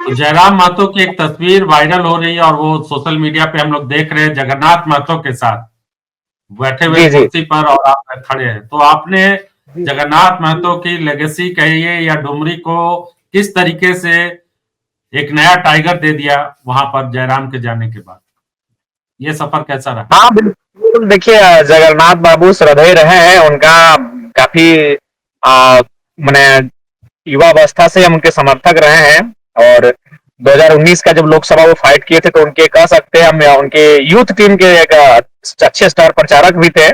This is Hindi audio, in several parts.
तो जयराम महतो की एक तस्वीर वायरल हो रही है और वो सोशल मीडिया पे हम लोग देख रहे हैं जगन्नाथ महतो के साथ बैठे हुए जी जी कुर्सी पर और आप खड़े हैं। तो आपने जी। जगन्नाथ महतो की लेगेसी कहिए या डुमरी को किस तरीके से एक नया टाइगर दे दिया वहां पर जयराम के जाने के बाद, ये सफर कैसा रहा? हाँ बिल्कुल, देखिए जगन्नाथ बाबू श्रद्धेय रहे हैं उनका। काफी मैंने युवा अवस्था से हम उनके समर्थक रहे हैं। और 2019 का जब लोकसभा वो फाइट किए थे तो उनके कह सकते हैं हम उनके यूथ टीम के एक अच्छे स्टार प्रचारक भी थे।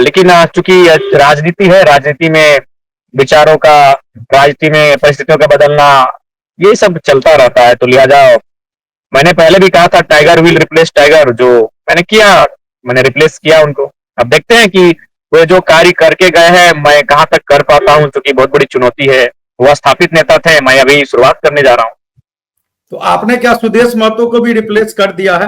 लेकिन चूंकि राजनीति है, राजनीति में विचारों का, राजनीति में परिस्थितियों का बदलना, ये सब चलता रहता है। तो लिहाजा मैंने पहले भी कहा था टाइगर विल रिप्लेस टाइगर, जो मैंने किया, मैंने रिप्लेस किया उनको। अब देखते हैं कि वे जो कार्य करके गए हैं मैं कहां तक कर पाता हूं, क्योंकि बहुत बड़ी चुनौती है। वो स्थापित नेता थे, मैं अभी शुरुआत करने जा रहा हूं। तो आपने क्या सुदेश महतो को भी रिप्लेस कर दिया है?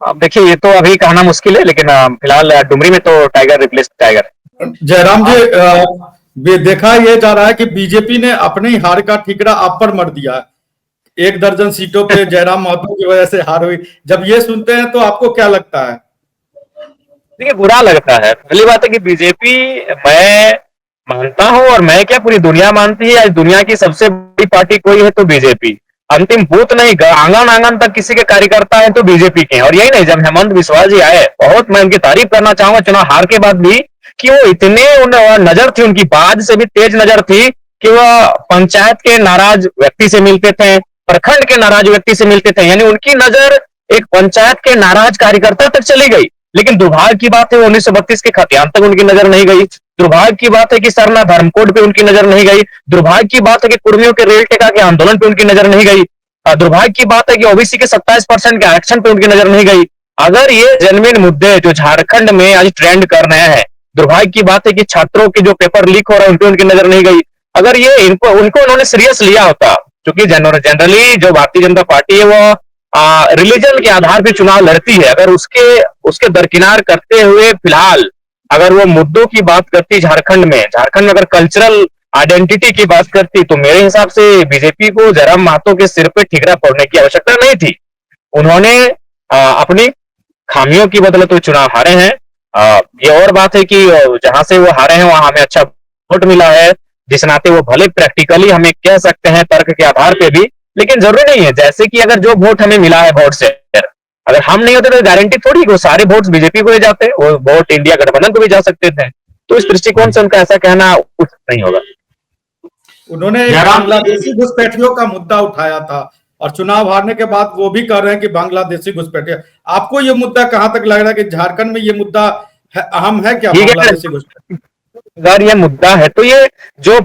अब देखिए ये तो अभी कहना मुश्किल है, लेकिन फिलहाल डुमरी में तो टाइगर रिप्लेस टाइगर है। जयराम जी, देखा यह जा रहा है कि बीजेपी ने अपने ही हार का ठिकरा आप पर मर दिया है। 1 दर्जन सीटों पे जयराम महतो की वजह से हार हुई। जब ये सुनते हैं तो आपको क्या लगता है? देखिए बुरा लगता है। पहली बात है कि बीजेपी, मैं मानता हूं, और मैं क्या पूरी दुनिया मानती है, आज दुनिया की सबसे बड़ी पार्टी कोई है तो बीजेपी। अंतिम बूथ नहीं, आंगन आंगन तक किसी के कार्यकर्ता है तो बीजेपी के हैं। और यही नहीं, जब हेमंत बिस्वा जी आए, बहुत मैं उनकी तारीफ करना चाहूंगा चुनाव हार के बाद भी, कि वो इतने नजर थी उनकी, बाज से भी तेज नजर थी, कि वह पंचायत के नाराज व्यक्ति से मिलते थे, प्रखंड के नाराज व्यक्ति से मिलते थे। यानी उनकी नजर एक पंचायत के नाराज कार्यकर्ता तक चली गई। लेकिन दुर्भाग्य की बात है 1932 के खतियान तक उनकी नजर नहीं गई। दुर्भाग्य की बात है कि सरना धर्मकोड पे उनकी नजर नहीं गई। दुर्भाग्य की बात है कि कुर्मियों के रेल टेका के आंदोलन पे उनकी नजर नहीं गई। दुर्भाग्य की बात है कि ओबीसी के 27% के आरक्षण पे उनकी नजर नहीं गई। अगर ये जेन्युइन मुद्दे जो झारखंड में आज ट्रेंड कर रहे हैं, दुर्भाग्य की बात है कि छात्रों के जो पेपर लीक हो रहे हैं उन पे उनकी नजर नहीं गई। अगर ये इनको उनको उन्होंने सीरियस लिया होता, क्योंकि जनरली जो भारतीय जनता पार्टी है वो रिलीजन के आधार पर चुनाव लड़ती है, अगर उसके उसके दरकिनार करते हुए फिलहाल अगर वो मुद्दों की बात करती झारखंड में अगर कल्चरल आइडेंटिटी की बात करती, तो मेरे हिसाब से बीजेपी को जयराम महतो के सिर पे ठिकरा फोड़ने की आवश्यकता नहीं थी। उन्होंने अपनी खामियों की बदौलत वो चुनाव हारे हैं। ये और बात है कि जहां से वो हारे हैं वहां हमें अच्छा वोट मिला है, जिस नाते वो भले प्रैक्टिकली हमें कह सकते हैं तर्क के आधार पे भी, लेकिन जरूरी नहीं है। जैसे कि अगर जो वोट हमें मिला है वोट से, अगर हम नहीं होते तो गारंटी थोड़ी वो सारे वोट बीजेपी को ही जाते, वो वोट इंडिया गठबंधन को भी जा सकते थे। तो इस दृष्टिकोण से उनका ऐसा कहना उचित नहीं होगा। उन्होंने एक जयराम बांग्लादेशी घुसपैठियों का मुद्दा उठाया था और चुनाव हारने के बाद वो भी कह रहे हैं कि बांग्लादेशी घुसपैठिया। आपको ये मुद्दा कहां तक लग रहा है कि झारखंड में ये मुद्दा अहम है क्या, ठीक है, बांग्लादेशी घुसपैठिया? अगर ये मुद्दा है तो ये जो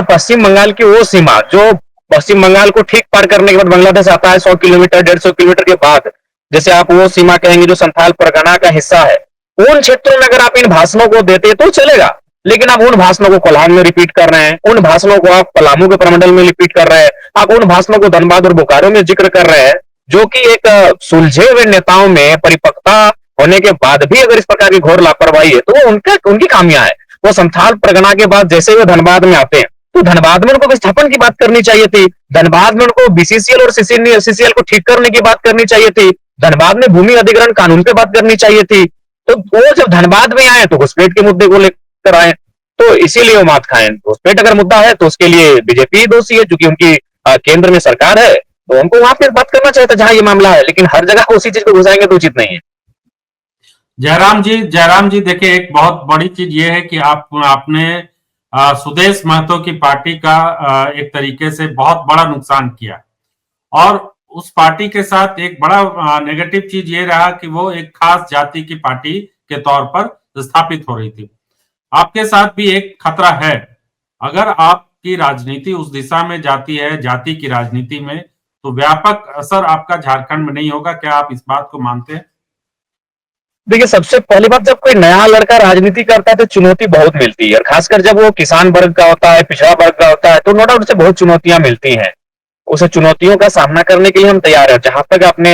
पश्चिम बंगाल की वो सीमा, जो पश्चिम बंगाल को ठीक पार करने के बाद बांग्लादेश आता है 100 किलोमीटर 150 किलोमीटर के बाद, जैसे आप वो सीमा कहेंगे जो संथाल परगना का हिस्सा है, उन क्षेत्रों में अगर आप इन भाषणों को देते तो चलेगा। लेकिन आप उन भाषणों को कोल्हान में रिपीट कर रहे हैं, उन भाषणों को आप पलामू के प्रमंडल में रिपीट कर रहे हैं, आप उन भाषणों को धनबाद और बोकारो में जिक्र कर रहे हैं, जो कि एक सुलझे हुए नेताओं में परिपक्वता होने के बाद भी अगर इस प्रकार की घोर लापरवाही है तो वो उनकी खामियां है। वो संथाल परगना के बाद जैसे वो धनबाद में आते हैं तो धनबाद में उनको विस्थापन की बात करनी चाहिए थी, धनबाद में उनको बीसीसीएल और सीसीएल को ठीक करने की बात करनी चाहिए थी, धनबाद में भूमि अधिग्रहण कानून पे बात करनी चाहिए थी। तो वो जब धनबाद में आए तो घुसपैठ के मुद्दे को लेकर आए, तो इसीलिए वो मात खाए। घुसपैठ अगर मुद्दा है तो उसके लिए बीजेपी ही दोषी है, क्योंकि उनकी केंद्र में सरकार है, तो उनको वहां पे बात करना चाहिए था जहां ये मामला है। लेकिन हर जगह उसी चीज को घुसाएंगे तो उचित नहीं है। जयराम जी देखिए, एक बहुत बड़ी चीज ये है कि आपने सुदेश महतो की पार्टी का एक तरीके से बहुत बड़ा नुकसान किया और उस पार्टी के साथ एक बड़ा नेगेटिव चीज ये रहा कि वो एक खास जाति की पार्टी के तौर पर स्थापित हो रही थी। आपके साथ भी एक खतरा है, अगर आपकी राजनीति उस दिशा में जाती है, जाति की राजनीति में, तो व्यापक असर आपका झारखंड में नहीं होगा। क्या आप इस बात को मानते हैं? देखिए सबसे पहली बात, जब कोई नया लड़का राजनीति करता है तो चुनौती बहुत मिलती है, और खासकर जब वो किसान वर्ग का होता है, पिछड़ा वर्ग का होता है, तो नो डाउट उससे बहुत चुनौतियां मिलती हैं। उसे चुनौतियों का सामना करने के लिए हम तैयार हैं। जहां तक अपने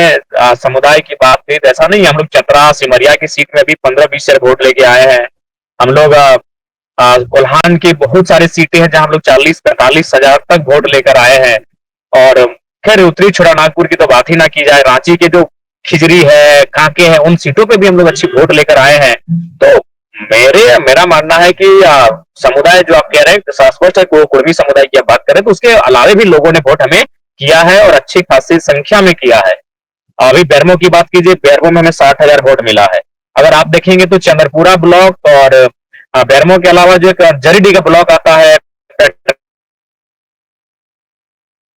समुदाय की बात थी, ऐसा नहीं, हम लोग चतरा सिमरिया की सीट में भी 15-20 शेयर वोट लेके आए हैं। हम लोग कोल्हान की बहुत सारी सीटें हैं जहां हम लोग 40-45 हजार तक वोट लेकर आए हैं। और खैर उत्तरी छोड़ा नागपुर की तो बात ही ना की जाए, रांची के जो खिजरी है, कांके है, उन सीटों पे भी हम लोग अच्छी वोट लेकर आए हैं। तो मेरा मानना है कि समुदाय जो आप कह रहे हैं स्पष्ट है, कुर्मी समुदाय की आप बात करें तो उसके अलावे भी लोगों ने वोट हमें किया है और अच्छी खासी संख्या में किया है। अभी बेरमो की बात कीजिए, बेरमो में हमें 60,000 वोट मिला है। अगर आप देखेंगे तो चंद्रपुरा ब्लॉक और बेरमो के अलावा जो एक जरीडी का ब्लॉक आता है,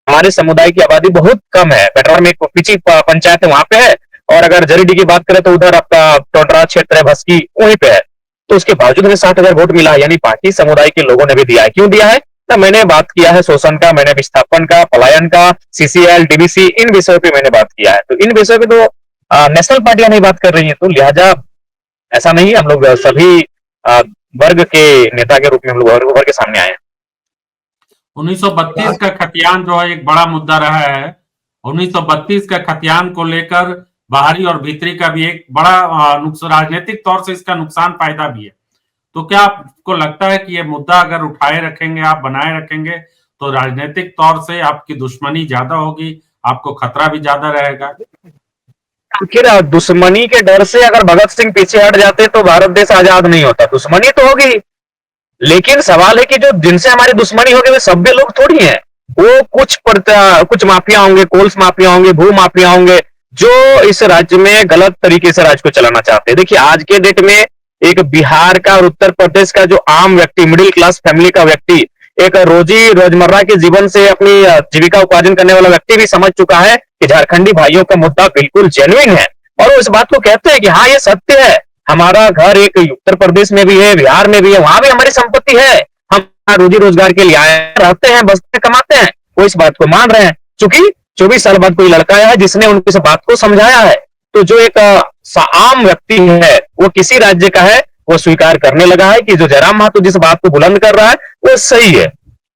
हमारे समुदाय की आबादी बहुत कम है। पेट्रोल में एक पिछी पंचायत है वहां पे है, और अगर जरीडी की बात करें तो उधर आपका टोटरा क्षेत्र है, भस्की वहीं पे है। तो उसके बावजूद हमें 60,000 वोट मिला है, यानी पार्टी समुदाय के लोगों ने भी दिया है। क्यों दिया है? तो मैंने बात किया है शोषण का, मैंने विस्थापन का, पलायन का, सीसीएल, डीबीसी, इन विषयों पे मैंने बात किया है। तो इन विषयों पे तो नेशनल पार्टियां नहीं बात कर रही है, तो लिहाजा ऐसा नहीं, हम लोग सभी वर्ग के नेता के रूप में हम लोग उभर के सामने आए हैं। 1932 का खतियान जो है एक बड़ा मुद्दा रहा है। 1932 का खतियान को लेकर बाहरी और भीतरी का भी एक बड़ा राजनीतिक तौर से इसका नुकसान फायदा भी है। तो क्या आपको लगता है कि ये मुद्दा अगर उठाए रखेंगे, आप बनाए रखेंगे, तो राजनीतिक तौर से आपकी दुश्मनी ज्यादा होगी, आपको खतरा भी ज्यादा रहेगा? आखिर दुश्मनी के डर से अगर भगत सिंह पीछे हट जाते तो भारत देश आजाद नहीं होता। दुश्मनी तो होगी, लेकिन सवाल है कि जो जिनसे हमारी दुश्मनी होगी वे सभ्य लोग थोड़ी हैं। वो कुछ माफिया होंगे, कोल्स माफिया होंगे, भू माफिया होंगे, जो इस राज्य में गलत तरीके से राज्य को चलाना चाहते हैं। देखिए आज के डेट में एक बिहार का और उत्तर प्रदेश का जो आम व्यक्ति, मिडिल क्लास फैमिली का व्यक्ति, एक रोजमर्रा के जीवन से अपनी जीविका उपार्जन करने वाला व्यक्ति भी समझ चुका है कि झारखंडी भाइयों का मुद्दा बिल्कुल जेन्युइन है, और वो इस बात को कहते हैं कि हाँ ये सत्य है, हमारा घर एक उत्तर प्रदेश में भी है, बिहार में भी है, वहां भी हमारी संपत्ति है, हम रोजी रोजगार के लिए आए रहते हैं, बसते कमाते हैं, वो इस बात को मान रहे हैं। चूंकि 24 साल बाद कोई लड़का आया है जिसने उनको इस बात को समझाया है, तो जो एक आम व्यक्ति है वो किसी राज्य का है, वो स्वीकार करने लगा है कि जो जयराम महतो जिस बात को बुलंद कर रहा है वो सही है।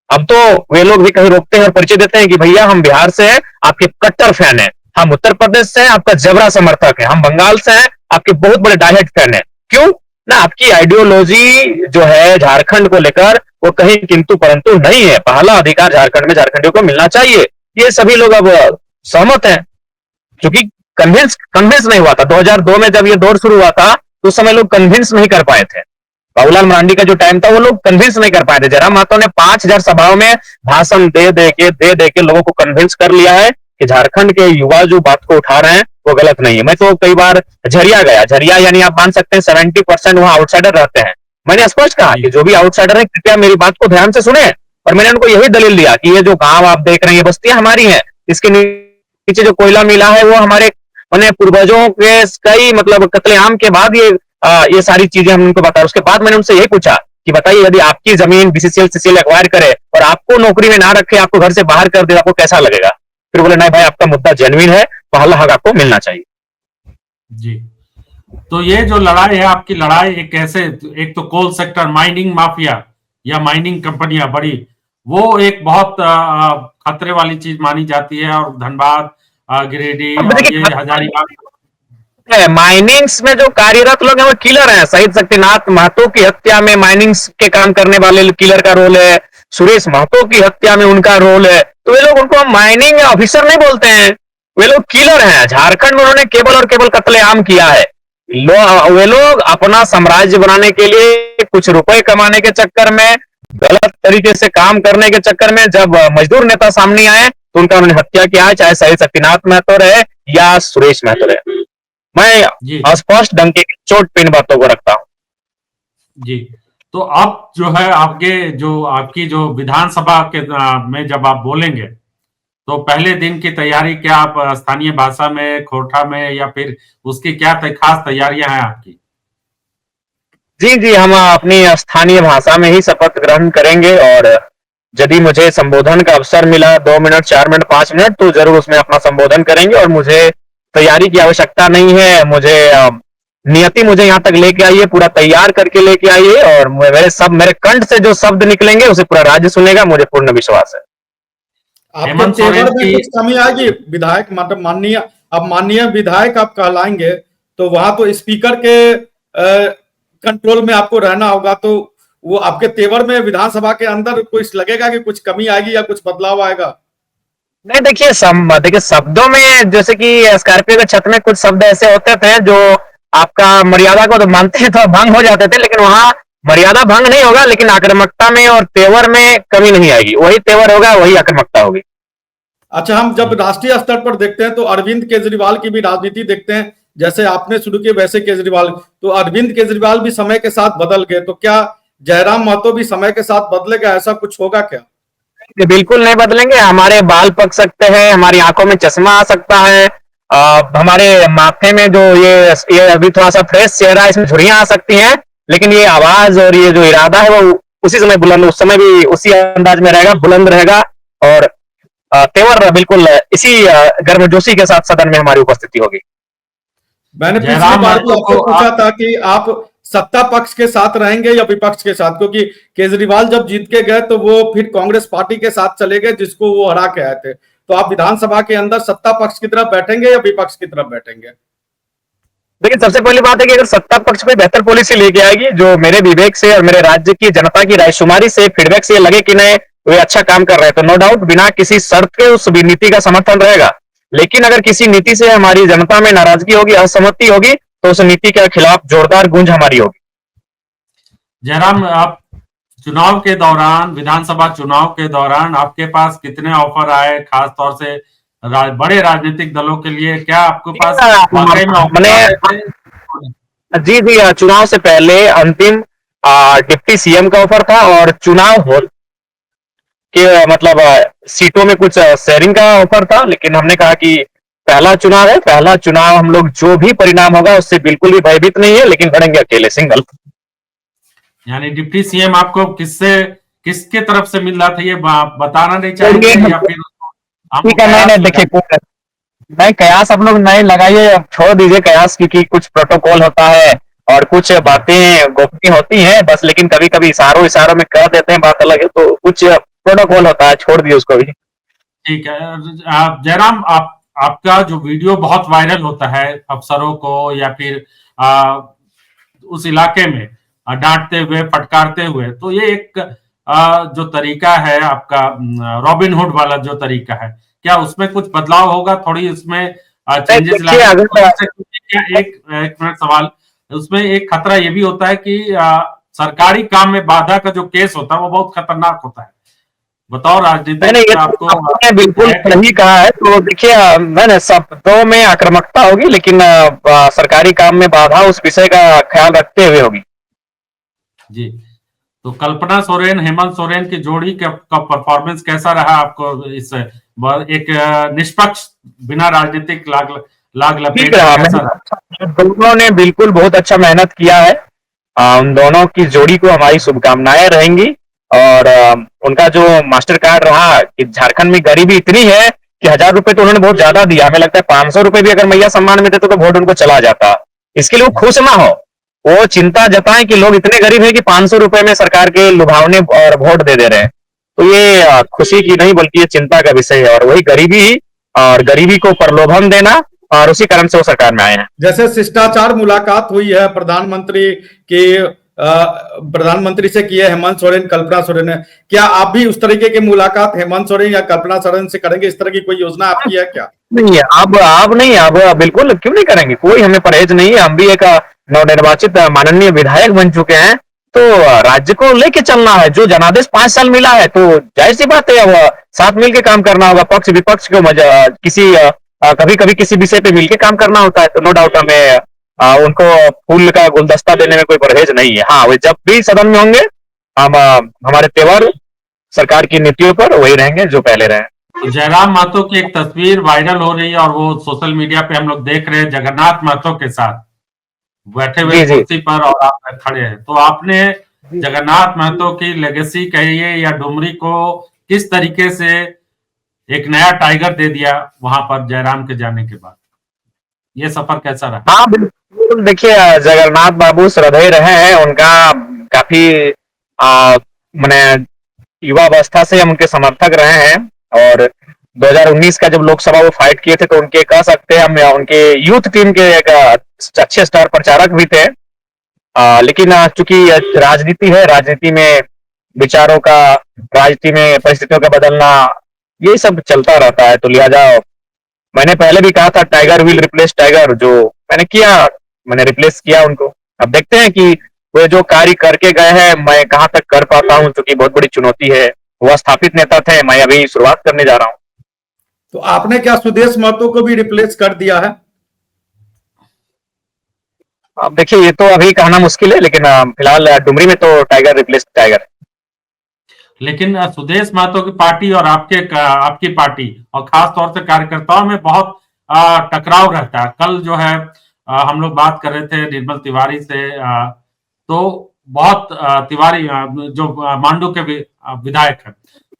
अब तो वे लोग भी कहीं रोकते हैं और परिचय देते हैं कि भैया हम बिहार से हैं, आपके कट्टर फैन है, हम उत्तर प्रदेश से हैं, आपका जबरा समर्थक है, हम बंगाल से हैं, आपके बहुत बड़े डायहेड फैन है। क्यों ना? आपकी आइडियोलॉजी जो है झारखंड को लेकर वो कहीं किंतु परंतु नहीं है। पहला अधिकार झारखंड में झारखंडियों को मिलना चाहिए, ये सभी लोग अब सहमत हैं। क्योंकि कन्विंस नहीं हुआ था 2002 में जब ये दौर शुरू हुआ था, तो उस समय लोग कन्विंस नहीं कर पाए थे। बाबूलाल मरांडी का जो टाइम था वो लोग कन्विंस नहीं कर पाए थे। जयराम महतो ने 5,000 सभाओं में भाषण दे दे के लोगों को कन्विंस कर लिया है कि झारखंड के युवा जो बात को उठा रहे हैं वो गलत नहीं है। मैं तो कई बार झरिया गया, झरिया यानी आप मान सकते हैं 70% वहां आउटसाइडर रहते हैं। मैंने स्पष्ट कहा कि जो भी आउटसाइडर है कृपया मेरी बात को ध्यान से सुने, और मैंने उनको यही दलील दिया कि ये जो गांव आप देख रहे हैं ये बस्तियां हमारी हैं, इसके नीचे जो कोयला मिला है वो हमारे पूर्वजों के कई मतलब कत्लेआम के बाद ये सारी चीजें हम उनको बताया। उसके बाद मैंने उनसे यही पूछा कि बताइए यदि आपकी जमीन बीसीसीएल सीसीएल एक्वायर करे और आपको नौकरी में ना रखे, आपको घर से बाहर कर दे, आपको कैसा लगेगा? फिर बोले नहीं भाई आपका मुद्दा जेन्युइन है, पहला हक आपको मिलना चाहिए। जी, तो ये जो लड़ाई है आपकी लड़ाई एक कैसे, एक तो कोल सेक्टर माइनिंग माफिया या माइनिंग कंपनियां बड़ी, वो एक बहुत खतरे वाली चीज मानी जाती है, और धनबाद, गिरिडीह और ये हजारीबाग माइनिंग्स में जो कार्यरत लोग हैं वो किलर हैं। शहीद शक्तिनाथ महतो की हत्या में माइनिंग्स के काम करने वाले किलर का रोल है, सुरेश महतो की हत्या में उनका रोल है। तो वे लोग उनको माइनिंग ऑफिसर नहीं बोलते हैं, वे लोग किलर हैं। झारखंड में उन्होंने केवल और केवल कत्लेआम किया है। वे लोग अपना साम्राज्य बनाने के लिए, कुछ रुपए कमाने के चक्कर में, गलत तरीके से काम करने के चक्कर में जब मजदूर नेता सामने आए तो उनका उन्होंने हत्या किया है, चाहे शहीद शक्तिनाथ महतो रहे या सुरेश महतो रहे। मैं स्पष्ट ढंग की चोट पिन बातों को रखता हूं। जी, तो अब जो है आगे जो आपकी जो विधानसभा के में जब आप बोलेंगे तो पहले दिन की तैयारी क्या, आप स्थानीय भाषा में, खोरठा में, या फिर उसकी क्या खास तैयारियां हैं आपकी? जी, हम अपनी स्थानीय भाषा में ही शपथ ग्रहण करेंगे, और यदि मुझे संबोधन का अवसर मिला 2 मिनट, 4 मिनट, 5 मिनट तो जरूर उसमें अपना संबोधन करेंगे। और मुझे तैयारी की आवश्यकता नहीं है, मुझे नियति मुझे यहाँ तक लेके आई है, पूरा तैयार करके लेके आई है, और मेरे कंठ से जो शब्द निकलेंगे उसे पूरा राज्य सुनेगा, मुझे पूर्ण विश्वास है। आपके तेवर में कुछ कमी आएगी विधायक, मतलब माननीय विधायक आप कहलाएंगे तो वहां तो स्पीकर के कंट्रोल में आपको रहना होगा, तो वो आपके तेवर में विधानसभा के अंदर कुछ लगेगा कि कुछ कमी आएगी या कुछ बदलाव आएगा? नहीं, देखिए शब्दों में, जैसे कि स्कॉर्पियो के छत में कुछ शब्द ऐसे होते थे जो आपका मर्यादा को तो मानते हैं तो भंग हो जाते थे, लेकिन वहां मर्यादा भंग नहीं होगा, लेकिन आक्रामकता में और तेवर में कमी नहीं आएगी। वही तेवर होगा, वही आक्रामकता होगी। अच्छा, हम जब राष्ट्रीय स्तर पर देखते हैं तो अरविंद केजरीवाल की भी राजनीति देखते हैं, जैसे आपने शुरू की वैसे केजरीवाल, तो अरविंद केजरीवाल भी समय के साथ बदल गए, तो क्या जयराम महतो भी समय के साथ बदलेगा? ऐसा कुछ होगा क्या? ये बिल्कुल नहीं बदलेंगे। हमारे बाल पक सकते हैं, हमारी आंखों में चश्मा आ सकता है, हमारे माथे में जो ये अभी थोड़ा सा फ्रेश चेहरा है, इसमें झुर्रियां आ सकती हैं, लेकिन ये आवाज और ये जो इरादा है वो उसी समय बुलंद, उस समय भी उसी अंदाज में रहेगा, बुलंद रहेगा। और तेवर बिल्कुल इसी गर्मजोशी के साथ सदन में हमारी उपस्थिति होगी। मैंने पिछली जयराम बार भी महतो आपसे को पूछा था कि आप सत्ता पक्ष के साथ रहेंगे या विपक्ष के साथ, क्योंकि केजरीवाल जब जीत के गए तो वो फिर कांग्रेस पार्टी के साथ चले गए जिसको वो हरा के आए थे। तो आप विधानसभा के अंदर सत्ता पक्ष की तरफ बैठेंगे या विपक्ष की तरफ बैठेंगे? लेकिन सबसे पहली बात है कि अगर सत्ता पक्ष कोई बेहतर पॉलिसी लेके आएगी जो मेरे विवेक से और मेरे राज्य की जनता की रायशुमारी से फीडबैक से लगे कि नहीं वे अच्छा काम कर रहे हैं, तो नो डाउट बिना किसी शर्त के उस नीति का समर्थन रहेगा। लेकिन अगर किसी नीति से हमारी जनता में नाराजगी होगी, असहमति होगी, तो उस नीति के खिलाफ जोरदार गूंज हमारी होगी। जयराम, आप चुनाव के दौरान, विधानसभा चुनाव के दौरान आपके पास कितने ऑफर आए, खास तौर से बड़े राजनीतिक दलों के लिए? क्या आपके पास वाकई में ऑफर आए थे? जी जी, चुनाव से पहले अंतिम डिप्टी सीएम का ऑफर था और चुनाव हो के मतलब सीटों में कुछ शेयरिंग का ऑफर था, लेकिन हमने कहा कि पहला चुनाव है, पहला चुनाव हम लोग जो भी परिणाम होगा उससे बिल्कुल भी भयभीत नहीं है, लेकिन लड़ेंगे अकेले, सिंगल। यानी डिप्टी सीएम आपको किसके तरफ से मिल रहा था, ये बताना नहीं चाहेंगे या फिर हमको ठीक है, नहीं नहीं, कयास देखिए लगाए? नहीं, कयास आप लोग नहीं लगाइए, अब छोड़ दीजिए कयास, क्योंकि कुछ प्रोटोकॉल होता है और कुछ बातें गोपनीय होती हैं बस, लेकिन कभी कभी इशारों इशारों में कह देते हैं, बात अलग है, तो कुछ प्रोटोकॉल होता है, छोड़ दिए उसको भी। ठीक है। जयराम, आपका जो वीडियो बहुत वायरल होता है अफसरों को या फिर उस इलाके में डांटते हुए, फटकारते हुए, तो ये एक जो तरीका है आपका रॉबिन हुड वाला जो तरीका है, क्या उसमें कुछ बदलाव होगा? थोड़ी उसमें चेंजेस देखिए, लाने की अगर कोशिश क्या? एक मिनट सवाल, उसमें एक खतरा ये भी होता है कि सरकारी काम में बाधा का जो केस होता है वो बहुत खतरनाक होता है। बताओ, मैंने राजनीतिक ये आपको आपने बिल्कुल सही कहा है। तो देखिए, मैंने शब्दों में आक्रामकता होगी, लेकिन सरकारी काम में बाधा उस विषय का ख्याल रखते हुए होगी। जी। तो कल्पना सोरेन, हेमंत सोरेन की जोड़ी का परफॉर्मेंस कैसा रहा आपको? इस एक निष्पक्ष, बिना राजनीतिक लाग ठीक लपेट रहा, के कैसा रहा? दोनों ने बिल्कुल बहुत अच्छा मेहनत किया है। उन दोनों की जोड़ी को हमारी शुभकामनाएं रहेंगी। और उनका जो मास्टर कार्ड रहा कि झारखंड में गरीबी इतनी है कि 1000 रुपए तो उन्होंने बहुत ज्यादा दिया, हमें लगता है 500 रुपए भी अगर मैया सम्मान में देते तो वोट उनको चला जाता। इसके लिए वो खुश ना हो, वो चिंता जताएं कि लोग इतने गरीब हैं कि 500 रुपए में सरकार के लुभावने और वोट दे दे रहे हैं। तो ये खुशी की नहीं बल्कि ये चिंता का विषय है, और वही गरीबी ही, और गरीबी को प्रलोभन देना, और उसी कारण से वो सरकार में आए हैं। जैसे शिष्टाचार मुलाकात हुई है प्रधानमंत्री की, प्रधानमंत्री से की है हेमंत सोरेन, कल्पना सोरेन ने, क्या आप भी उस तरीके की मुलाकात हेमंत सोरेन या कल्पना सोरेन से करेंगे? इस तरह की कोई योजना आपकी है क्या? नहीं, अब नहीं, अब बिल्कुल क्यों नहीं करेंगे, कोई हमें परहेज नहीं है। हम भी एक नवनिर्वाचित माननीय विधायक बन चुके हैं, तो राज्य को लेके चलना है। जो जनादेश 5 साल मिला है, तो जाहिर सी बात है अब साथ मिलकर काम करना होगा। पक्ष विपक्ष को किसी कभी कभी किसी विषय पे मिलकर काम करना होता है, तो नो डाउट हमें उनको फूल का गुलदस्ता देने में कोई परहेज नहीं है। हाँ, वे जब भी सदन में होंगे, हम हमारे तेवर सरकार की नीतियों पर वही रहेंगे जो पहले रहे। तो जयराम महतो की एक तस्वीर वायरल हो रही है और वो सोशल मीडिया पे हम लोग देख रहे हैं जगन्नाथ महतो के साथ बैठे हुए जी जी, कुर्सी पर और आप खड़े हैं। तो आपने जगन्नाथ महतो की लेगेसी कहिए या डुमरी को किस तरीके से एक नया टाइगर दे दिया वहां पर जयराम के जाने के बाद? ये सफर कैसा रहा? हाँ बिल्कुल, देखिए जगन्नाथ बाबू श्रद्धेय रहे हैं, उनका काफी मैंने युवावस्था से हम उनके समर्थक रहे हैं। और 2019 का जब लोकसभा वो फाइट किए थे, तो उनके कह सकते हैं हम उनके यूथ टीम के एक अच्छे स्टार प्रचारक भी थे। लेकिन चूंकि राजनीति है, राजनीति में विचारों का, राजनीति में परिस्थितियों का बदलना, ये सब चलता रहता है। तो लिहाजा मैंने पहले भी कहा था टाइगर विल रिप्लेस टाइगर, जो मैंने किया, मैंने रिप्लेस किया उनको। अब देखते हैं कि वे जो कार्य करके गए हैं मैं कहाँ तक कर पाता हूँ, क्योंकि बहुत बड़ी चुनौती है। वो स्थापित नेता थे, मैं अभी शुरुआत करने जा रहा हूँ। तो आपने क्या सुदेश महतो को भी रिप्लेस कर दिया है? अब देखिए, ये तो अभी कहना मुश्किल है, लेकिन फिलहाल डुमरी में तो टाइगर रिप्लेस टाइगर। लेकिन सुदेश महतो की पार्टी और आपकी पार्टी और खास तौर से कार्यकर्ताओं में बहुत टकराव रहता है। कल जो है हम लोग बात कर रहे थे निर्मल तिवारी से, तो बहुत तिवारी जो मांडू के विधायक है,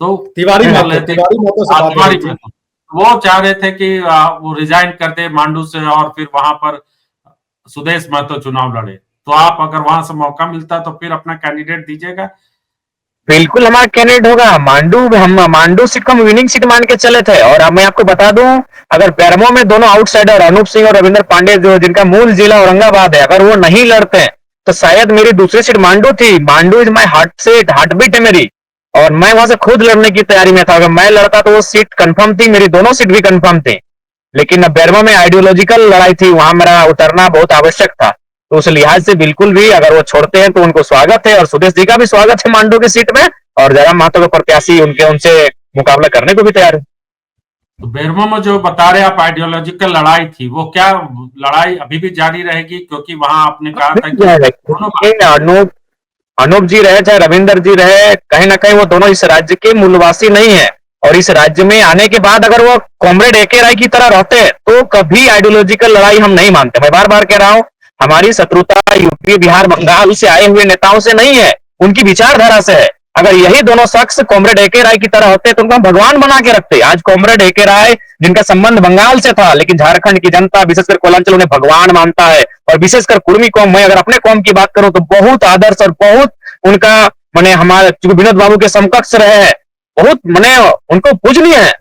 तो तिवारी बोल महतो रहे थे तिवारी महतो से बात हो रही तिवारी थी। महतो, वो चाह रहे थे कि वो रिजाइन कर दे मांडू से और फिर वहां पर सुदेश महतो चुनाव लड़े। तो आप अगर वहां से मौका मिलता तो फिर अपना कैंडिडेट दीजिएगा? बिल्कुल हमारा कैंडिडेट होगा मांडू। हम मांडू सीट को हम विनिंग सीट मान के चले थे। और अब मैं आपको बता दूं, अगर बेरमो में दोनों आउटसाइडर अनूप सिंह और रविंद्र पांडे, जो जिनका मूल जिला औरंगाबाद है, अगर वो नहीं लड़ते तो शायद मेरी दूसरी सीट मांडू थी। Mandu is my heart seat, heart beat है मेरी, और मैं वहां से खुद लड़ने की तैयारी में था। अगर मैं लड़ता तो वो सीट कंफर्म थी, मेरी दोनों सीट भी कंफर्म थी। लेकिन बेरमो में आइडियोलॉजिकल लड़ाई थी, वहां मेरा उतरना बहुत आवश्यक था। तो उस लिहाज से बिल्कुल भी अगर वो छोड़ते हैं तो उनको स्वागत है, और सुदेश जी का भी स्वागत है मांडू की सीट में, और जयराम महतो के प्रत्याशी उनसे मुकाबला करने को भी तैयार है। तो बेरमो में जो बता रहे आप आइडियोलॉजिकल लड़ाई थी, वो क्या लड़ाई अभी भी जारी रहेगी? क्योंकि वहां आपने कहा था कि अनूप अनूप जी रहे चाहे रविंदर जी रहे, कहीं ना कहीं वो दोनों इस राज्य के मूलवासी नहीं है। और इस राज्य में आने के बाद अगर वो कॉमरेड एके राय की तरह रहते तो कभी आइडियोलॉजिकल लड़ाई हम नहीं मानते। मैं बार बार कह रहा हूं, हमारी शत्रुता यूपी बिहार बंगाल से आए हुए नेताओं से नहीं है, उनकी विचारधारा से है। अगर यही दोनों शख्स कॉमरेड एके राय की तरह होते तो उनको भगवान बना के रखते। आज कॉमरेड एके राय, जिनका संबंध बंगाल से था, लेकिन झारखंड की जनता विशेषकर कोलांचल उन्हें भगवान मानता है। और विशेषकर कुर्मी कौम, मैं अगर अपने कौम की बात करूं तो बहुत आदर्श और बहुत उनका मैंने, हमारे चूंकि विनोद बाबू के समकक्ष रहे हैं, बहुत मैंने उनको पूजनीय है।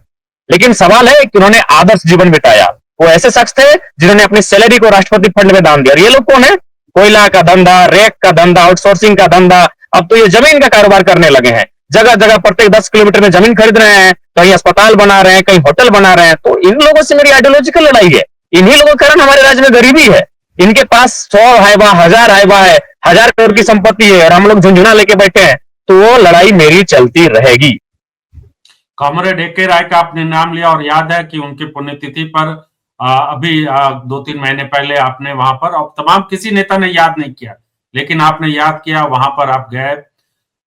लेकिन सवाल है कि उन्होंने आदर्श जीवन बिताया। वो ऐसे शख्स थे जिन्होंने अपनी सैलरी को राष्ट्रपति फंड में दान दिया। और ये लोग कौन है? कोयला का धंधा, रेक का धंधा, आउटसोर्सिंग का धंधा, अब तो ये जमीन का कारोबार करने लगे हैं। जगह जगह प्रत्येक 10 किलोमीटर में जमीन खरीद रहे हैं, कहीं अस्पताल बना रहे हैं, कहीं होटल बना रहे हैं। तो इन लोगों से मेरी आइडियोलॉजिकल लड़ाई है। इन्हीं लोगों के कारण हमारे राज्य में गरीबी है। इनके पास 100 हाइवा, 1000 हाइवा है, 1000 करोड़ की संपत्ति है, और हम लोग झुंझुना लेके बैठे हैं। तो वो लड़ाई मेरी चलती रहेगी। कॉमरेड एके राय का आपने नाम लिया, और याद है कि उनकी पुण्यतिथि पर अभी 2-3 महीने पहले आपने वहां पर, और तमाम किसी नेता ने याद नहीं किया, लेकिन आपने याद किया, वहां पर आप गए।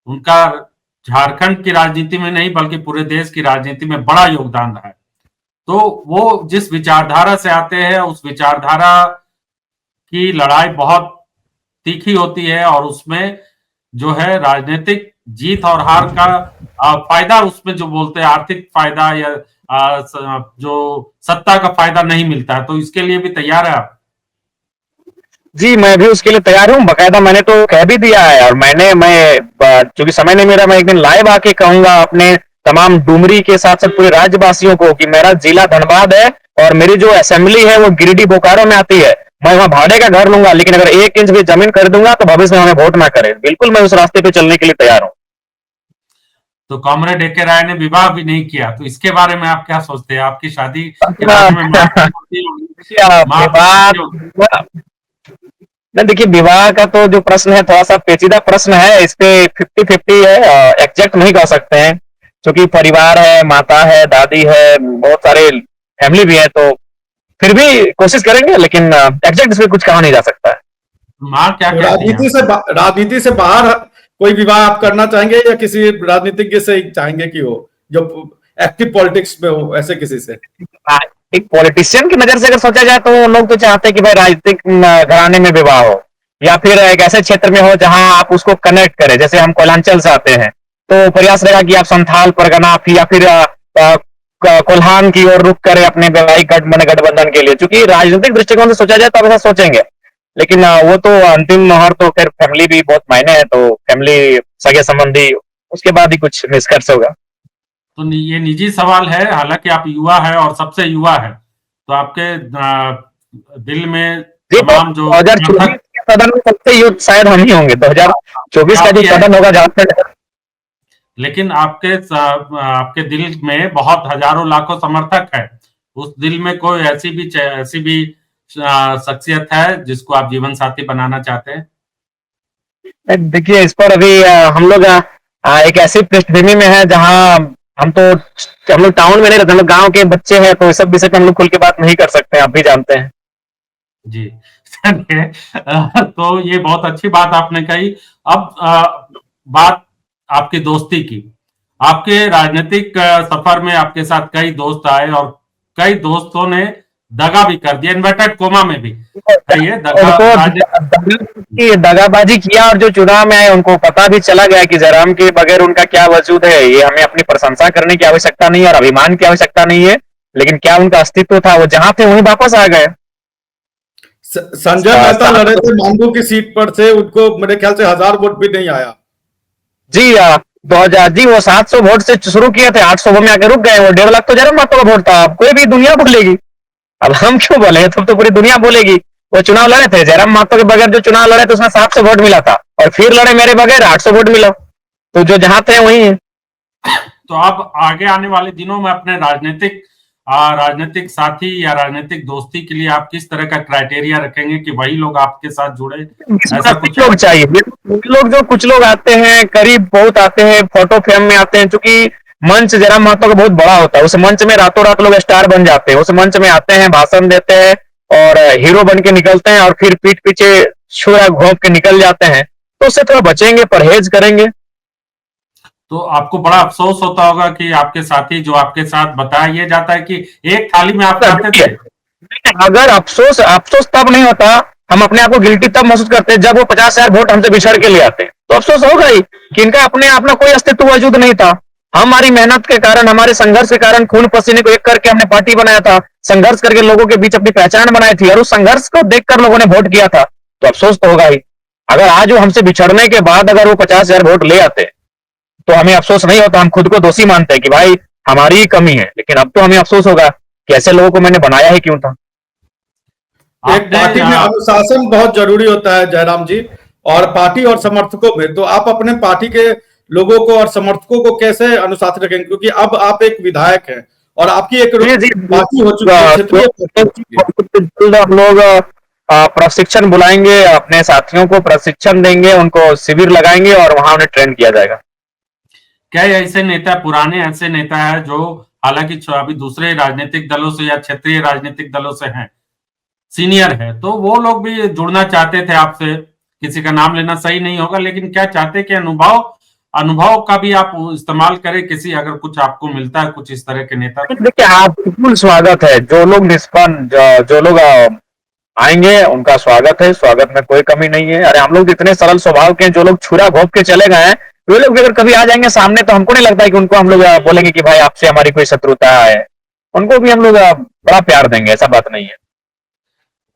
उनका झारखंड की राजनीति में नहीं बल्कि पूरे देश की राजनीति में बड़ा योगदान रहा है। तो वो जिस विचारधारा से आते हैं, उस विचारधारा की लड़ाई बहुत तीखी होती है, और उसमें जो है राजनीतिक जीत और हार का फायदा, उसमें जो बोलते हैं आर्थिक फायदा या जो सत्ता का फायदा नहीं मिलता है। तो इसके लिए भी तैयार है आप? जी, मैं भी उसके लिए तैयार हूँ। बकायदा मैंने तो कह भी दिया है, और मैं चूंकि समय नहीं मेरा, मैं एक दिन लाइव आके कहूंगा अपने तमाम डुमरी के साथ साथ पूरे राज्यवासियों को कि मेरा जिला धनबाद है और मेरी जो असेंबली है वो गिरिडीह बोकारो में आती है। मैं वहां भाड़े का घर लूंगा, लेकिन अगर 1 इंच भी जमीन खरीदूंगा तो भविष्य में हमें वोट ना करे। बिल्कुल मैं उस रास्ते पे चलने के लिए तैयार हूँ। तो कॉमरेड एके राय ने विवाह भी नहीं किया, तो इसके बारे में आप क्या सोचते हैं? आपकी शादी के बारे में देखिए, विवाह का तो जो प्रश्न है थोड़ा सा पेचीदा प्रश्न है। इस पे 50-50 है, एग्जैक्ट नहीं कह सकते हैं, क्योंकि परिवार है, माता है, दादी है, बहुत सारे फैमिली भी है। तो फिर भी कोशिश करेंगे, लेकिन एग्जैक्ट इस पे कुछ कहा नहीं जा सकता है। माँ क्या तो कहती है? राजनीति से बाहर कोई विवाह आप करना चाहेंगे, या किसी राजनीतिज्ञ से ही चाहेंगे कि हो जो एक्टिव पॉलिटिक्स में हो, ऐसे किसी से? एक पॉलिटिशियन की नजर से अगर सोचा जाए तो लोग तो चाहते हैं कि भाई राजनीतिक घराने में विवाह हो, या फिर एक ऐसे क्षेत्र में हो जहां आप उसको कनेक्ट करें। जैसे हम कोलांचल से आते हैं तो प्रयास रहेगा कि आप संथाल परगना या फिर कोल्हान की ओर रुख करें अपने वैवाहिक गठबंधन के लिए। चूंकि राजनीतिक दृष्टिकोण से सोचा जाए तो आप ऐसा सोचेंगे, लेकिन वो तो अंतिम मोहर तो फिर फैमिली भी बहुत मायने है। तो फैमिली, सगे संबंधी, उसके बाद ही कुछ निष्कर्ष होगा। तो ये निजी सवाल है, हालांकि आप युवा है और सबसे युवा है, तो आपके दिल में जी, तमाम जो सदन में सबसे युद्ध शायद हम ही होंगे। 2024 का जो काफी है, सदन होगा जहाँ पे लेकिन आपके दिल में बहुत हजारों लाखों समर्थक है। उस दिल में कोई ऐसी भी शख्सियत है जिसको आप जीवन साथी बनाना चाहते हैं? देखिए इस पर अभी हम लोग एक ऐसी पृष्ठभूमि में है जहाँ हम लोग टाउन में नहीं रहते, हम लोग गाँव के बच्चे हैं, तो इस सब विषय पे हम लोग खुल के बात नहीं कर सकते, आप भी जानते हैं। जी। चलिए, तो ये बहुत अच्छी बात आपने कही। अब बात आपकी दोस्ती की। आपके राजनीतिक सफर में आपके साथ कई दोस्त आए और कई दोस्तों ने दगा भी कर दिया, इन्वर्टेड कोमा में भी है ये दगा। उनको दगाबाजी किया और जो चुनाव में आए उनको पता भी चला गया कि जयराम के बगैर उनका क्या वजूद है। ये हमें अपनी प्रशंसा करने की आवश्यकता नहीं है और अभिमान की आवश्यकता नहीं है, लेकिन क्या उनका अस्तित्व था, वो जहां थे वहीं वापस आ गए। संजय मेहता लड़े थे मांडू की सीट पर से, उनको मेरे ख्याल से 1000 वोट भी नहीं आया। जी 2000 जी वो 700 वोट से शुरू किए थे, 800 में आके रुक गए। वो 1.5 लाख तो जयराम महतो का वोट था। अब कोई भी दुनिया बोलेगी, अब हम क्यों बोले, तब तो पूरी दुनिया बोलेगी। वो चुनाव लड़े थे जयराम महतो के बगैर, जो चुनाव लड़े थे उसमें 700 वोट मिला था, और फिर लड़े मेरे बगैर 800 वोट मिला। तो जो जहां थे वहीं है। तो आप आगे आने वाले दिनों में अपने राजनीतिक साथी या राजनीतिक दोस्ती के लिए आप किस तरह का क्राइटेरिया रखेंगे कि वही लोग आपके साथ जुड़े? ऐसा कुछ लोग चाहिए, कुछ लोग आते हैं, करीब बहुत आते हैं, फोटो फ्रेम में आते हैं, क्योंकि मंच जयराम महतो का बहुत बड़ा होता है। उस मंच में रातों रात लोग स्टार बन जाते हैं। उस मंच में आते हैं, भाषण देते हैं और हीरो बन के निकलते हैं, और फिर पीठ पीछे छुरा घोंप के निकल जाते हैं। तो उससे थोड़ा बचेंगे, परहेज करेंगे। तो आपको बड़ा अफसोस होता होगा कि आपके साथी जो आपके साथ बताया ये जाता है कि एक थाली में आप खाते थे। अगर अफसोस अफसोस तब नहीं होता, हम अपने आप को गिल्टी तब महसूस करते जब वो 50,000 वोट हमसे बिछड़ के ले आते, तो अफसोस होगा ही कि इनका अपने अपना कोई अस्तित्व वजूद नहीं था। हमारी मेहनत के कारण, हमारे संघर्ष के कारण, खून पसीने को एक करके हमने पार्टी बनाया था, संघर्ष करके लोगों के बीच अपनी पहचान बनाई थी, और उस संघर्ष को देखकर लोगों ने वोट किया था, तो अफसोस तो होगा ही। अगर आज वो हमसे बिछड़ने के बाद अगर वो 50,000 वोट ले आते तो हमें अफसोस नहीं होता, हम खुद को दोषी मानते हैं कि भाई हमारी ही कमी है। लेकिन अब तो हमें अफसोस होगा कि ऐसे लोगों को मैंने बनाया ही क्यों था। एक पार्टी में अनुशासन बहुत जरूरी होता है जयराम जी, और पार्टी और समर्थकों में। तो आप अपने पार्टी के लोगों को और समर्थकों को कैसे अनुशासित रखेंगे, क्योंकि अब आप एक विधायक हैं और आपकी एक पार्टी हो चुकी है, क्षेत्रीय। हम लोग प्रशिक्षण बुलाएंगे, अपने साथियों को प्रशिक्षण देंगे, उनको शिविर लगाएंगे और वहां उन्हें ट्रेन किया जाएगा। क्या ऐसे नेता, पुराने ऐसे नेता है जो हालांकि अभी दूसरे राजनीतिक दलों से या क्षेत्रीय राजनीतिक दलों से हैं, सीनियर है, तो वो लोग भी जुड़ना चाहते थे आपसे? किसी का नाम लेना सही नहीं होगा, लेकिन क्या चाहते कि अनुभव का भी आप इस्तेमाल करें, किसी अगर कुछ आपको मिलता है कुछ इस तरह के नेता? देखिए आप बिल्कुल स्वागत है, जो लोग निष्पन्न, जो लोग आएंगे उनका स्वागत है, स्वागत में कोई कमी नहीं है। अरे हम लोग इतने सरल स्वभाव के हैं, जो लोग छुरा घोंप के चले गए हैं, वे लोग अगर कभी आ जाएंगे सामने, तो हमको नहीं लगता है कि उनको हम लोग बोलेंगे कि भाई आपसे हमारी कोई शत्रुता है। उनको भी हम लोग बड़ा प्यार देंगे, ऐसा बात नहीं है।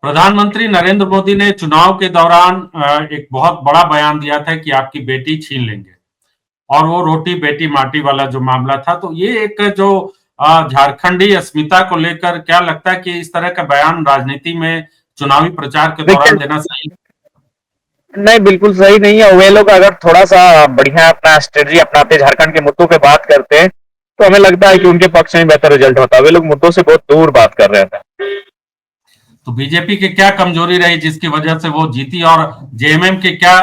प्रधानमंत्री नरेंद्र मोदी ने चुनाव के दौरान एक बहुत बड़ा बयान दिया था कि आपकी बेटी छीन लेंगे, और वो रोटी बेटी माटी वाला जो मामला था। तो ये एक जो झारखंडी अस्मिता को लेकर क्या लगता है कि इस तरह का बयान राजनीति में चुनावी प्रचार के दौरान देना सही? नहीं, बिल्कुल सही नहीं है। वे लोग अगर थोड़ा सा बढ़िया अपना स्ट्रेटजी अपनाते, झारखंड के मुद्दों पे बात करते, तो हमें लगता है कि उनके पक्ष में बेहतर रिजल्ट होता। वे लोग मुद्दों से बहुत दूर बात कर रहे थे। तो बीजेपी की क्या कमजोरी रही जिसकी वजह से वो जीती, और जेएमएम की क्या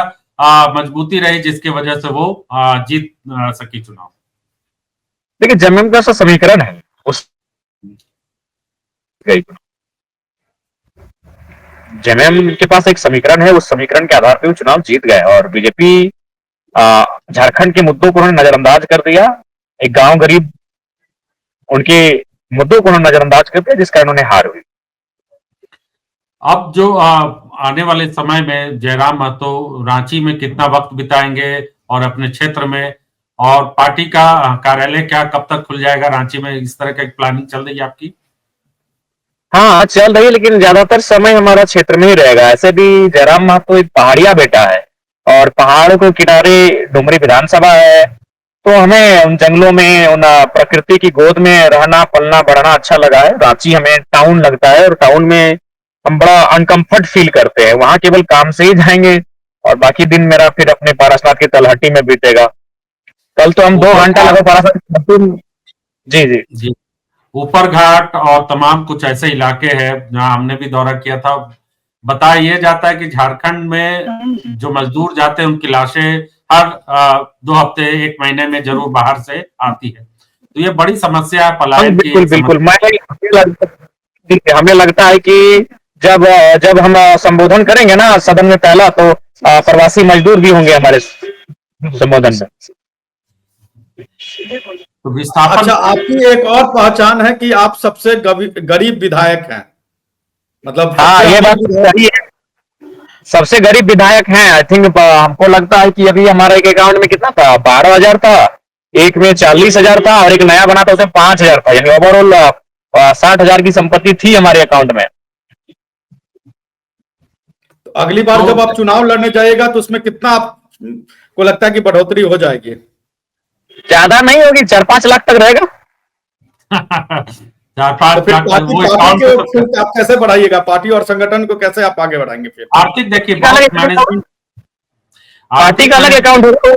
मजबूती रही जिसकी वजह से वो जीत सकी चुनाव? देखिए जेएमएम का समीकरण है, उस जेएमएम के पास एक समीकरण है, उस समीकरण के आधार पर वो चुनाव जीत गए। और बीजेपी झारखंड के मुद्दों को उन्होंने नजरअंदाज कर दिया, एक गांव गरीब उनके मुद्दों को उन्होंने नजरअंदाज कर दिया, जिस कारण उन्हें हार हुई। अब जो आने वाले समय में जयराम महतो रांची में कितना वक्त बिताएंगे और अपने क्षेत्र में, और पार्टी का कार्यालय क्या कब तक खुल जाएगा रांची में, इस तरह का एक प्लानिंग चल रही है आपकी? हाँ चल रही है, लेकिन ज्यादातर समय हमारा क्षेत्र में ही रहेगा। ऐसे भी जयराम महतो एक पहाड़िया बेटा है, और पहाड़ों के किनारे डुमरी विधानसभा है, तो हमें उन जंगलों में, उन प्रकृति की गोद में रहना, पलना, बढ़ना अच्छा लगा है। रांची हमें टाउन लगता है, और टाउन में हम बड़ा अनकंफर्ट फील करते हैं। वहां केवल काम से ही जाएंगे और बाकी दिन मेरा फिर अपने पारसनाथ की तलहटी में बीतेगा। कल तो हम 2 घंटा ऊपर लगभग पारसनाथ। जी जी। जी, ऊपर घाट और तमाम कुछ ऐसे इलाके हैं जहां हमने भी दौरा किया था। बताया ये जाता है कि झारखंड में जो मजदूर जाते हैं उनकी लाशें हर 2 हफ्ते 1 महीने में जरूर बाहर से आती है। तो ये बड़ी समस्या है, हाँ, पलायन की बिल्कुल एक बिल्कुल। समस्या। हमें लगता है कि जब जब हम संबोधन करेंगे ना सदन में पहला, तो प्रवासी मजदूर भी होंगे हमारे संबोधन में। तो विस्थापन अच्छा, आपकी एक और पहचान है कि आप सबसे गरीब विधायक हैं, मतलब हाँ, सबसे ये अमीर बात विधायक। सही है। सबसे गरीब विधायक हैं। आई थिंक हमको लगता है कि अभी हमारे एक अकाउंट में कितना था, 12,000 था, एक में 40,000 था और एक नया बना था उसमें 5,000 था। यानी ओवरऑल 60,000 की संपत्ति थी हमारे अकाउंट में। तो अगली बार तो जब आप चुनाव लड़ने जाइएगा तो उसमें कितना आपको लगता है कि बढ़ोतरी हो जाएगी? ज्यादा नहीं होगी, 4-5 लाख तक रहेगा। तो 4-5 फिर लाख पार्टी वो पार्टी अकाउंट के पे तो फिर आप कैसे बढ़ाइएगा? पार्टी और संगठन को कैसे आप आगे बढ़ाएंगे फिर? आर्थिक देखिए बहुत पार्टी मैनेजमेंट, का आर्थिक अलग मैनेजमेंट। अकाउंट होगा।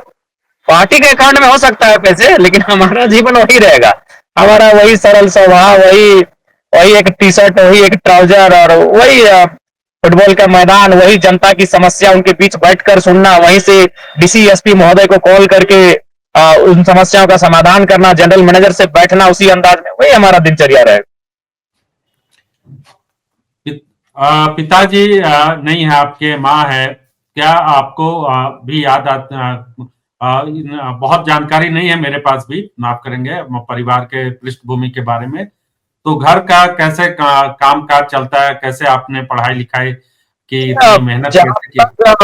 पार्टी के अकाउंट में हो सकता है पैसे, लेकिन हमारा जीवन वही रहेगा। हमारा वही सरल स्वभाव, वही वही एक टी शर्ट, वही एक ट्राउजर और वही फुटबॉल का मैदान, वही जनता की समस्या उनके बीच बैठकर सुनना, वहीं से डीसी एसपी महोदय को कॉल करके उन समस्याओं का समाधान करना, जनरल मैनेजर से बैठना उसी अंदाज में, वही हमारा दिनचर्या रहेगा। पिताजी नहीं है आपके, माँ है। क्या आपको भी याद आता? बहुत जानकारी नहीं है मेरे पास भी, माफ करेंगे, परिवार के पृष्ठभूमि के बारे में। तो घर का कैसे काम काज चलता है, कैसे आपने पढ़ाई लिखाई की, इतनी मेहनत जहां कैसे की? तक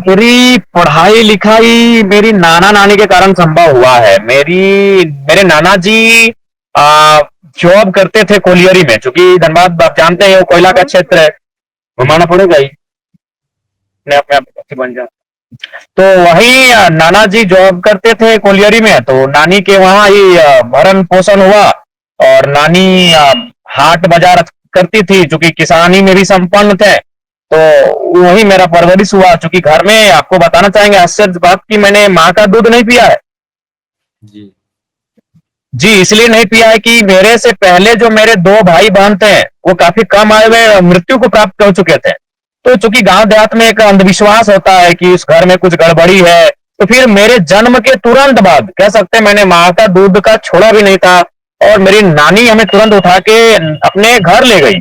मेरी पढ़ाई लिखाई मेरी नाना नानी के कारण संभव हुआ है। मेरे नाना जी जॉब करते थे कोलियरी में, क्योंकि धनबाद आप जानते हैं वो कोयला का क्षेत्र है, घुमाना पड़ेगा ही, अपने आप में आप बन जाए। तो वही नाना जी जॉब करते थे कोलियरी में, तो नानी के वहां ही भरण पोषण हुआ। और नानी हाट बाजार करती थी, चूंकि किसानी में भी संपन्न थे, तो वही मेरा परवरिश हुआ। चूंकि घर में आपको बताना चाहेंगे आश्चर्य बात की, मैंने माँ का दूध नहीं पिया है। जी जी, इसलिए नहीं पिया है कि मेरे से पहले जो मेरे 2 भाई बहन थे वो काफी कम आयु में मृत्यु को प्राप्त कर चुके थे। तो चूंकि गांव देहात में एक अंधविश्वास होता है कि उस घर में कुछ गड़बड़ी है, तो फिर मेरे जन्म के तुरंत बाद कह सकते हैं मैंने माँ का दूध का छोड़ा भी नहीं था। और मेरी नानी हमें तुरंत उठा के अपने घर ले गई।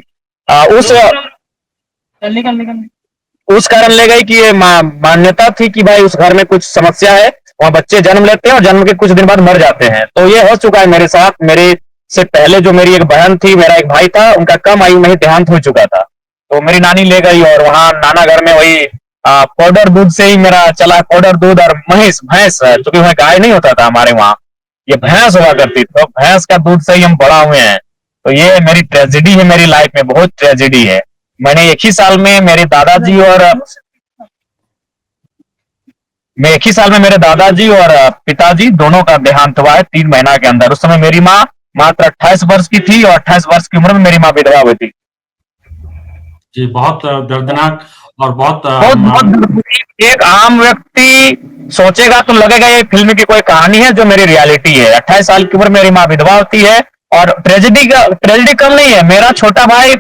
उस कारण ले गई कि ये मान्यता थी कि भाई उस घर में कुछ समस्या है, वहां बच्चे जन्म लेते हैं और जन्म के कुछ दिन बाद मर जाते हैं। तो ये हो चुका है मेरे साथ। मेरे से पहले जो मेरी एक बहन थी, मेरा एक भाई था, उनका कम आयु में ही देहांत हो चुका था। तो मेरी नानी ले गई और वहां नाना घर में वही पाउडर दूध से ही मेरा चला। पाउडर दूध और भैंस, क्योंकि वहां गाय नहीं होता था हमारे वहां, ये भैंस हुआ करती थी, तो भैंस का दूध से ही हम बड़ा हुए हैं। तो ये मेरी ट्रेजेडी है, मेरी लाइफ में बहुत ट्रेजेडी है। मैंने एक ही साल में मेरे दादाजी और मेरे दादाजी और पिताजी दोनों का देहांत हुआ है 3 महीना के अंदर। उस समय मेरी माँ मात्र 28 वर्ष की थी और 28 वर्ष की उम्र में मेरी माँ विधवा हुई थी। जी, बहुत दर्दनाक और बहुत बहुत एक आम व्यक्ति सोचेगा तो लगेगा ये फिल्म की कोई कहानी है, जो मेरी रियलिटी है। 28 साल की उम्र मेरी माँ विधवा होती है और ट्रेजेडी कम नहीं है। मेरा छोटा भाई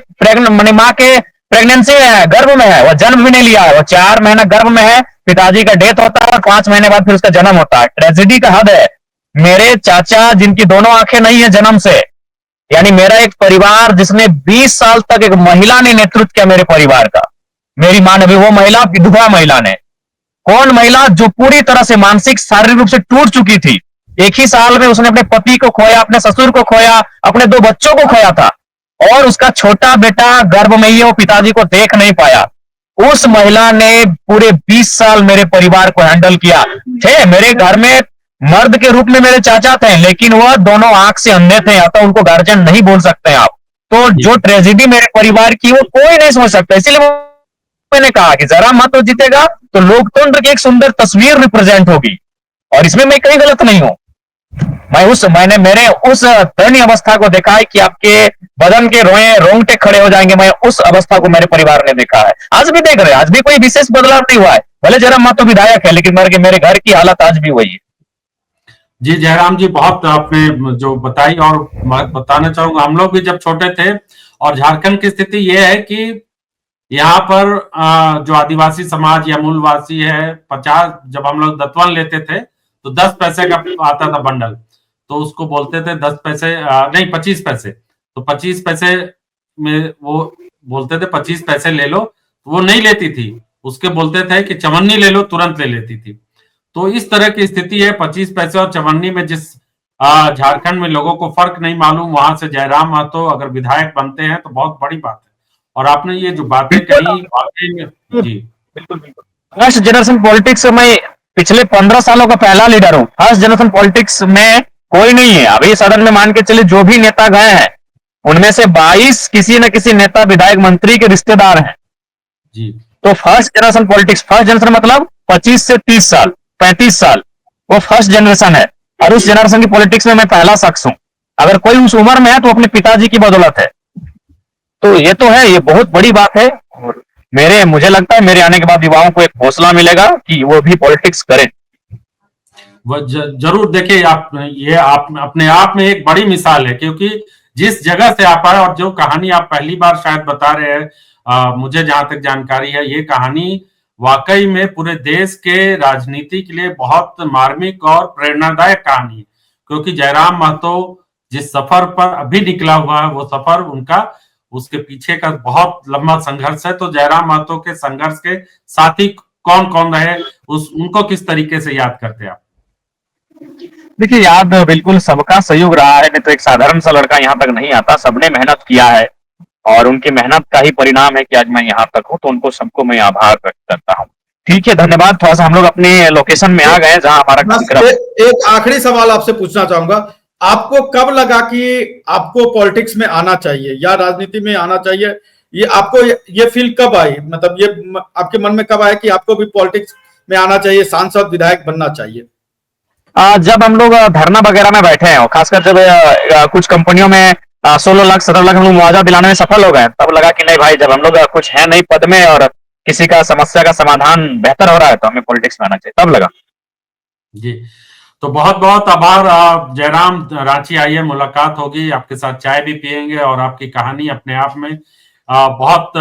माँ के प्रेगनेंसी में है, गर्भ में है, वो जन्म भी नहीं लिया है, वो 4 महीना गर्भ में है। पिताजी का डेथ होता है और 5 महीने बाद फिर उसका जन्म होता है। ट्रेजेडी का हद है। मेरे चाचा जिनकी दोनों आंखें नहीं है जन्म से, यानी मेरा एक परिवार जिसने 20 साल तक एक महिला ने नेतृत्व किया मेरे परिवार का। मेरी मां ने भी, वो महिला विधवा महिला ने, कौन महिला जो पूरी तरह से मानसिक शारीरिक रूप से टूट चुकी थी। एक ही साल में उसने अपने पति को खोया, अपने ससुर को खोया, अपने 2 बच्चों को खोया था और उसका छोटा बेटा गर्भ में ही है, वो पिताजी को देख नहीं पाया। उस महिला ने पूरे 20 साल मेरे परिवार को हैंडल किया। थे मेरे घर में मर्द के रूप में मेरे चाचा थे, लेकिन वह दोनों आंख से अंधे थे, या तो उनको गार्जियन नहीं बोल सकते आप। तो जो ट्रेजेडी मेरे परिवार की वो कोई नहीं समझ सकता। इसलिए मैंने कहा कि जरा मत जीतेगा तो लोकतंत्र की एक सुंदर तस्वीर रिप्रेजेंट होगी, और इसमें मैं कहीं गलत नहीं हूं। मैंने मेरे उस दयनीय अवस्था को देखा है कि आपके बदन के रोंगटे खड़े हो जाएंगे। मैं उस अवस्था को मेरे परिवार ने देखा है, आज भी देख रहे हैं, आज भी कोई विशेष बदलाव नहीं हुआ है। भले जयराम महतो विधायक है, लेकिन मेरे घर की हालत आज भी वही है। जी जयराम जी, बहुत आपने जो बताई, और मैं बताना चाहूंगा, हम लोग भी जब छोटे थे, और झारखंड की स्थिति ये है कि यहाँ पर जो आदिवासी समाज या मूलवासी है, 50, जब हम लोग दत्तवन लेते थे तो 10 पैसे का आता था बंडल, तो उसको बोलते थे 10 पैसे, नहीं 25 पैसे, तो 25 पैसे में वो बोलते थे 25 पैसे ले लो, तो वो नहीं लेती थी, उसके बोलते थे कि चवन्नी ले लो, तुरंत ले लेती थी। तो इस तरह की स्थिति है। 25 पैसे और चवन्नी में जिस झारखंड में लोगों को फर्क नहीं मालूम, वहां से जयराम महतो अगर विधायक बनते हैं तो बहुत बड़ी बात है। और आपने ये जो बातें कही, वाकई में जी बिल्कुल बिल्कुल। फर्स्ट जनरेशन पॉलिटिक्स में पिछले 15 सालों का पहला लीडर हूँ। फर्स्ट जनरेशन पॉलिटिक्स में कोई नहीं है। अभी सदन में मान के चले जो भी नेता गए हैं, उनमें से 22 किसी न किसी नेता, विधायक, मंत्री के रिश्तेदार हैं जी। तो first generation politics, first generation मतलब 25 से 30 साल, 35 साल, वो फर्स्ट जनरेशन है। और उस जनरेशन की पॉलिटिक्स में मैं पहला शख्स हूं। अगर कोई उस उम्र में है तो अपने पिताजी की बदौलत है। तो ये तो है, ये बहुत बड़ी बात है। और मुझे लगता है मेरे आने के बाद युवाओं को एक हौसला मिलेगा कि वो भी पॉलिटिक्स करें। वह जरूर। देखिए, आप अपने आप में एक बड़ी मिसाल है, क्योंकि जिस जगह से आप आए और जो कहानी आप पहली बार शायद बता रहे हैं, मुझे जहां तक जानकारी है, ये कहानी वाकई में पूरे देश के राजनीति के लिए बहुत मार्मिक और प्रेरणादायक कहानी है। क्योंकि जयराम महतो जिस सफर पर अभी निकला हुआ है, वो सफर उनका, उसके पीछे का बहुत लंबा संघर्ष है। तो जयराम महतो के संघर्ष के साथी कौन कौन रहे, उनको किस तरीके से याद करते हैं आप? देखिए, याद बिल्कुल सबका सहयोग रहा है, नहीं तो एक साधारण सा लड़का यहाँ तक नहीं आता। सबने मेहनत किया है और उनकी मेहनत का ही परिणाम है कि आज मैं यहाँ तक हूँ। तो उनको सबको मैं आभार व्यक्त करता हूँ। ठीक है, धन्यवाद। थोड़ा सा हम लोग अपने लोकेशन में आ गए जहाँ हमारा कार्यक्रम। एक आखिरी सवाल आपसे पूछना चाहूंगा, आपको कब लगा कि आपको पॉलिटिक्स में आना चाहिए या राजनीति में आना चाहिए? ये आपको ये फील कब आई, मतलब ये आपके मन में कब आया कि आपको भी पॉलिटिक्स में आना चाहिए, सांसद, विधायक बनना चाहिए? जब हम लोग धरना वगैरह में बैठे हैं, खासकर जब कुछ कंपनियों में 16 लाख 17 लाख हम लोग मुआवजा दिलाने में सफल हो गए, तब लगा कि नहीं भाई, जब हम लोग कुछ है नहीं पद में और किसी का समस्या का समाधान बेहतर हो रहा है, तो हमें पॉलिटिक्स में आना चाहिए। तब लगा। जी, तो बहुत बहुत आभार जयराम। रांची आइए, मुलाकात होगी, आपके साथ चाय भी पियेंगे, और आपकी कहानी अपने आप में बहुत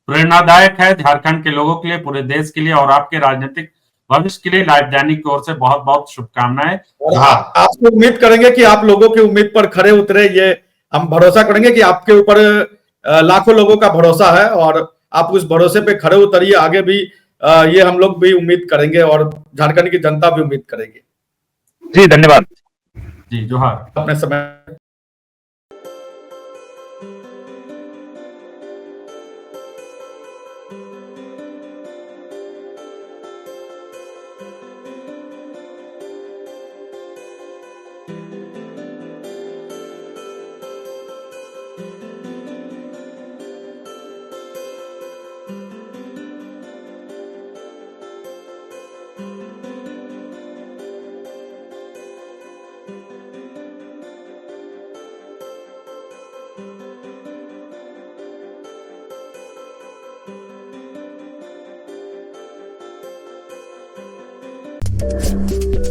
प्रेरणादायक है, झारखंड के लोगों के लिए, पूरे देश के लिए, और आपके राजनीतिक भविष्य के लिए लाइव दैनिक की ओर से बहुत बहुत शुभकामनाएं। आपसे उम्मीद करेंगे कि आप लोगों की उम्मीद पर खरे उतरे। ये हम भरोसा करेंगे कि आपके ऊपर लाखों लोगों का भरोसा है और आप उस भरोसे पे खरे उतरिए। आगे भी ये हम लोग भी उम्मीद करेंगे और झारखंड की जनता भी उम्मीद करेगी। जी धन्यवाद। जी जोहार। अपने समय Thank you.